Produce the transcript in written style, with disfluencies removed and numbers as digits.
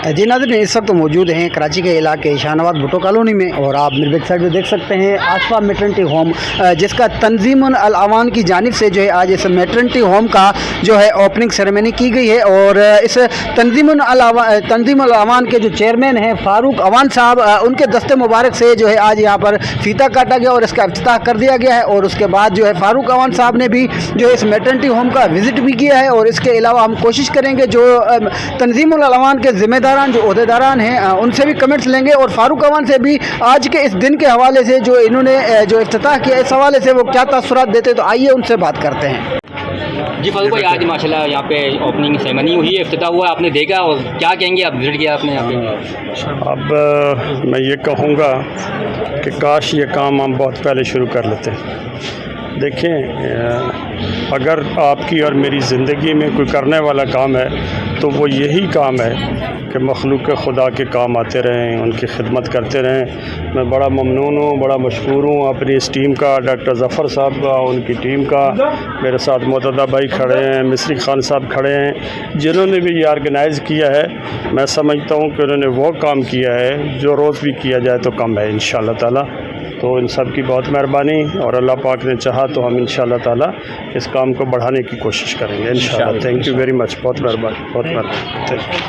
जी नाज़रीन, इस वक्त मौजूद हैं कराची के इलाके शाहनवाज भुट्टो कॉलोनी में, और आप मेरे बैक साइड में देख सकते हैं आसफा मैटरनिटी होम, जिसका तंजीमुल अवान की जानिब से जो है आज इस मैटरनिटी होम का जो है ओपनिंग सेरेमनी की गई है। और इस तंजीमुल अवान के जो चेयरमैन हैं फारूक अवान साहब, उनके दस्ते मुबारक से जो है आज यहाँ पर फीता काटा गया और इसका इफ्तिताह कर दिया गया है। और उसके बाद जो है फारूक अवान साहब ने भी जो है इस मैटरनिटी होम का विज़िट भी किया है। और इसके अलावा हम कोशिश करेंगे जो तंजीमुल अवान के ज़िम्मेदारान जो ओहदेदारान हैं उनसे भी कमेंट्स लेंगे, और फारूक अवान से भी आज के इस दिन के हवाले से जो इन्होंने जो इफ्तिताह किया इस हवाले से वो क्या तासुरात देते, तो आइए उनसे बात करते हैं। जी फारूक भाई, आज माशाल्लाह यहाँ पे ओपनिंग सेरेमनी हुई है, इफ्तिताह हुआ, आपने देखा, और क्या कहेंगे, आप विजिट किया आपने यहाँ पे? अब मैं ये कहूँगा कि काश ये काम हम बहुत पहले शुरू कर लेते। देखें, अगर आपकी और मेरी ज़िंदगी में कोई करने वाला काम है तो वो यही काम है कि मखलूक खुदा के काम आते रहें, उनकी खिदमत करते रहें। मैं बड़ा ममनून हूँ, बड़ा मशकूर हूँ अपनी इस टीम का, डॉक्टर ज़फ़र साहब का, उनकी टीम का। मेरे साथ मोतदा भाई खड़े हैं, मिस्री खान साहब खड़े हैं, जिन्होंने भी ये ऑर्गेनाइज़ किया है। मैं समझता हूँ कि उन्होंने वो काम किया है जो रोज़ भी किया जाए तो कम है इंशाअल्लाह ताला। तो इन सब की बहुत मेहरबानी, और अल्लाह पाक ने चाहा तो हम इंशाअल्लाह ताला इस काम को बढ़ाने की कोशिश करेंगे इंशाअल्लाह। थैंक यू वेरी मच, बहुत मेहरबानी, बहुत मेहरबानी, थैंक यू।